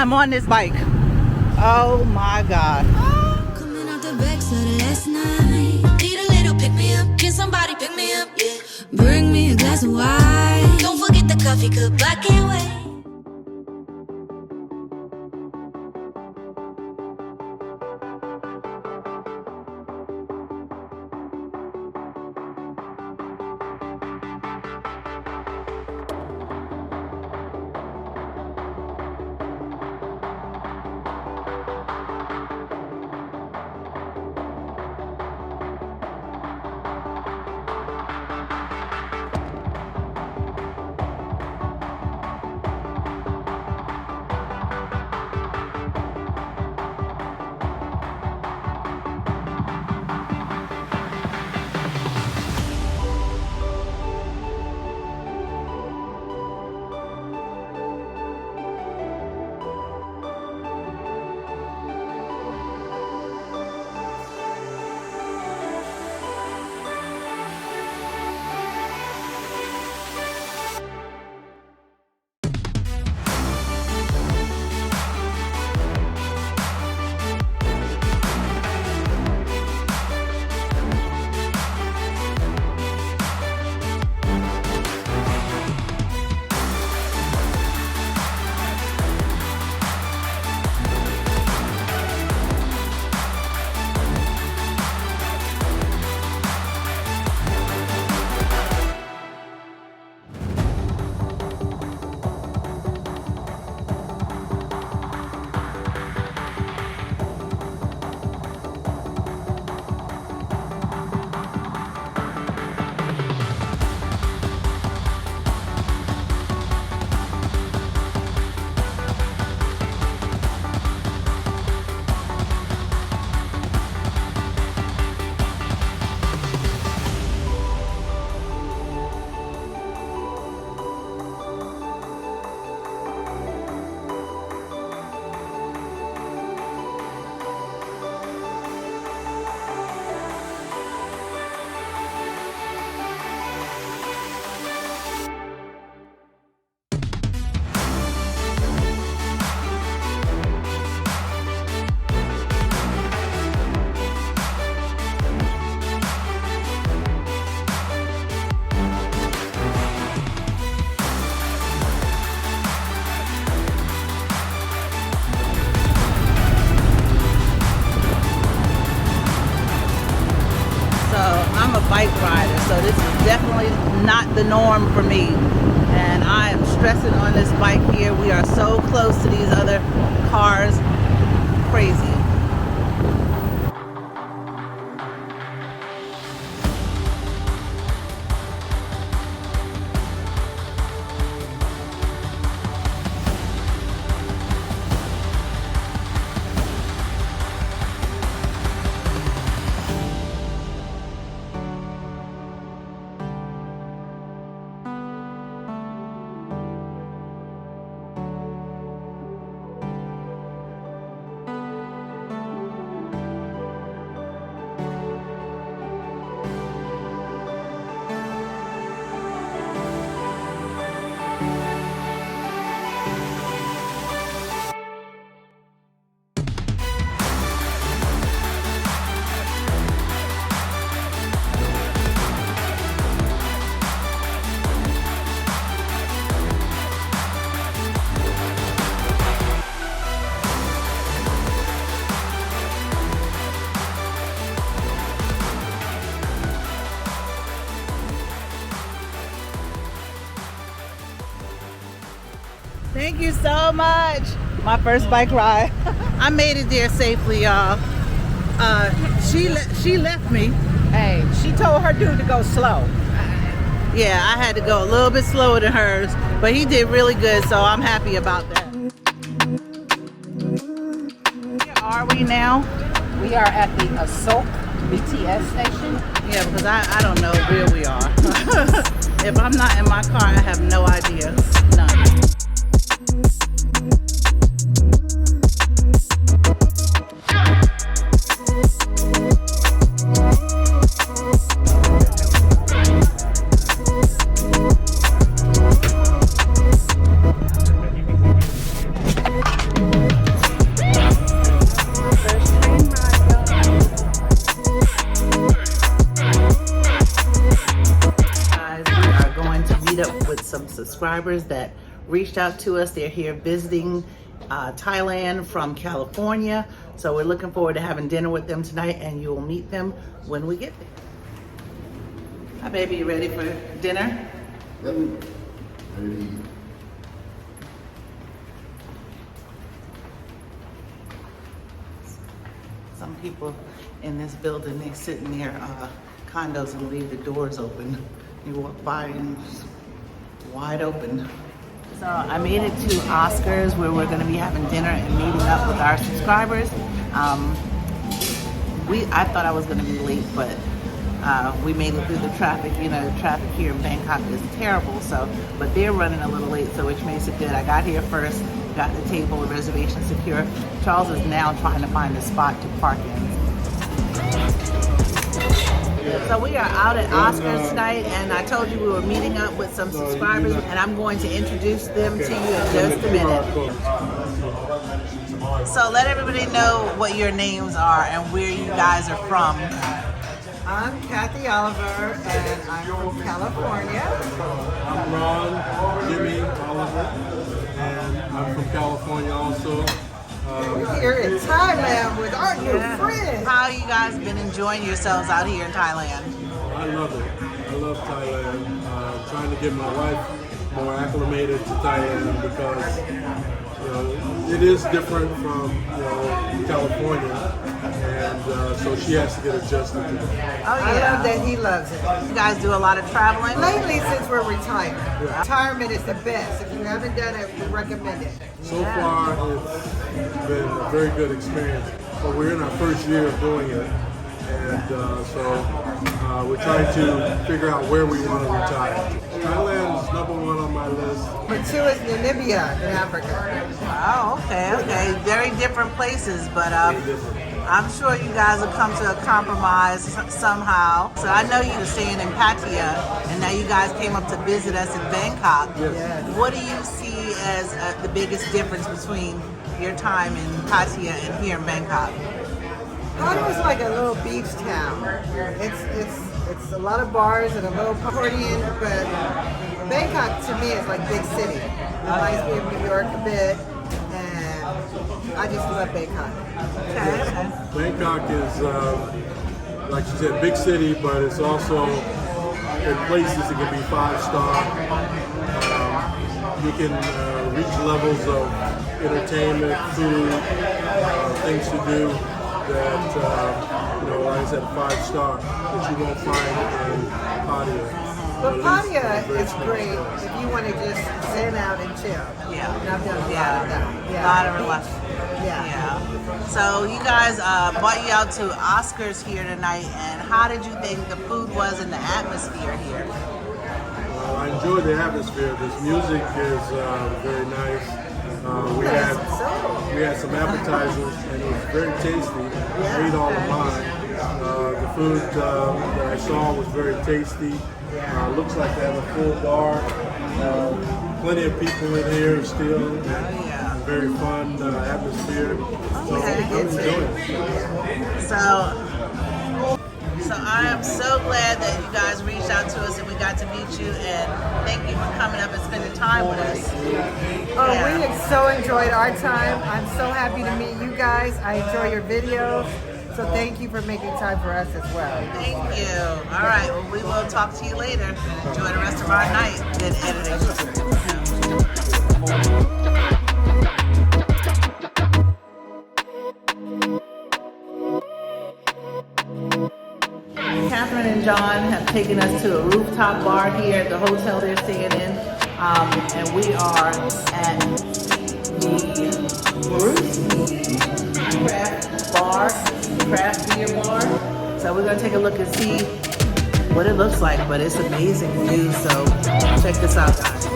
I'm on this bike. Oh my God. Coming out the backside last night. Need a little pick me up. Can somebody pick me up? Yeah. Bring me a glass of wine. Don't forget the coffee cup. I can't wait. Bike rider, so this is definitely not the norm for me, and I am stressing on this bike here. We are so close to these other cars, crazy. Thank you so much. My first bike ride. I made it there safely, y'all. She left me. Hey, she told her dude to go slow. Yeah, I had to go a little bit slower than hers, but he did really good, so I'm happy about that. Where are we now? We are at the Asok BTS station. Yeah, because I don't know where we are. If I'm not in my car, I have no idea. None. subscribers that reached out to us. They're here visiting Thailand from California. So we're looking forward to having dinner with them tonight, and you'll meet them when we get there. Hi baby, you ready for dinner? Ready. Some people in this building, they sit in their condos and leave the doors open. You walk by and it's wide open. So I made it to Oscar's, where we're going to be having dinner and meeting up with our subscribers. I thought I was going to be late, but we made it through the traffic. You know, the traffic here in Bangkok is terrible. But they're running a little late, so which makes it good. I got here first, got the table, the reservation secure. Charles is now trying to find a spot to park in. So we are out at Oscar's tonight, and I told you we were meeting up with some subscribers, and I'm going to introduce them to you in just a minute. So let everybody know what your names are and where you guys are from. I'm Kathy Oliver, and I'm from California. I'm Ron, Jimmy Oliver, and I'm from California also. We're here in Thailand with our new friends. How you guys been enjoying yourselves out here in Thailand? I love it. I love Thailand. Trying to get my wife more acclimated to Thailand because it is different from California, and so she has to get adjusted to that. Oh, yeah. I love that he loves it. You guys do a lot of traveling? Lately, since we're retired, retirement is the best. If you haven't done it, we recommend it. So far, it's been a very good experience, but we're in our first year of doing it, and so we're trying to figure out where we want to retire. Thailand is #1 on my list. Number 2 is Namibia in Africa. Oh, okay. Very different places, but I'm sure you guys will come to a compromise somehow. So I know you were staying in Pattaya, and now you guys came up to visit us in Bangkok. Yes. What do you see as the biggest difference between your time in Pattaya and here in Bangkok? Pattaya is like a little beach town. It's a lot of bars and a little partying, but Bangkok to me is like big city. It reminds me of New York a bit, and I just love Bangkok. Okay. Bangkok is, like you said, big city, but it's also in places that can be 5-star. You can reach levels of entertainment, food, things to do that, like I said, 5-star that you won't find in Pattaya. But Pattaya is great if you want to just zen out and chill. Yeah. And I've done a lot of that. A lot of relax. Yeah. So you guys brought you out to Oscar's here tonight, and how did you think the food was and the atmosphere here? I enjoyed the atmosphere. This music is very nice. We had some appetizers, and it was very tasty. I ate all of mine. The food that I saw was very tasty. Looks like they have a full bar. Plenty of people in here still. Very fun atmosphere. So I'm enjoying it. So I am so glad that you guys reached out to us and we got to meet you, and thank you for coming up and spending time with us. Oh, we have so enjoyed our time. I'm so happy to meet you guys. I enjoy your videos. So thank you for making time for us as well. Thank you. All right, well, we will talk to you later. Enjoy the rest of our night. Good editing. Catherine and John have taken us to a rooftop bar here at the hotel they're staying in. And we are at the craft beer bar. So we're gonna take a look and see what it looks like, but it's amazing view, so check this out, guys.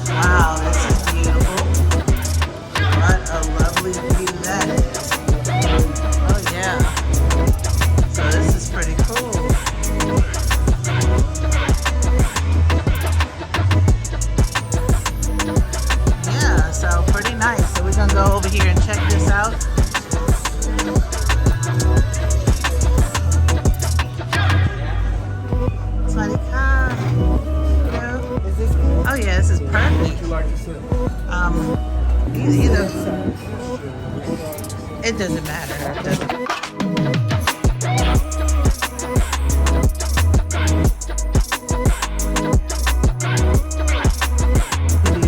Wow, this is beautiful. What a lovely view that is. Oh yeah. So this is pretty cool. Yeah, so pretty nice. So we're gonna go over here and check this out. Somebody this is What would perfect. you like to say? Either. It doesn't matter. It doesn't.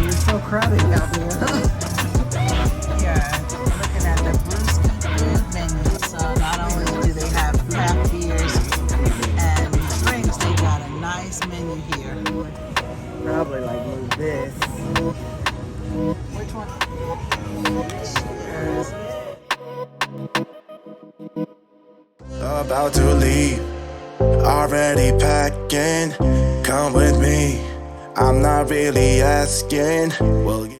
It's so crowded out here. Yeah, looking at the brewski food menu. So not only do they have craft beers and drinks, they got a nice menu here. Probably like move this. Which one? Cheers. About to leave, already packing. Come with me, I'm not really asking. Well,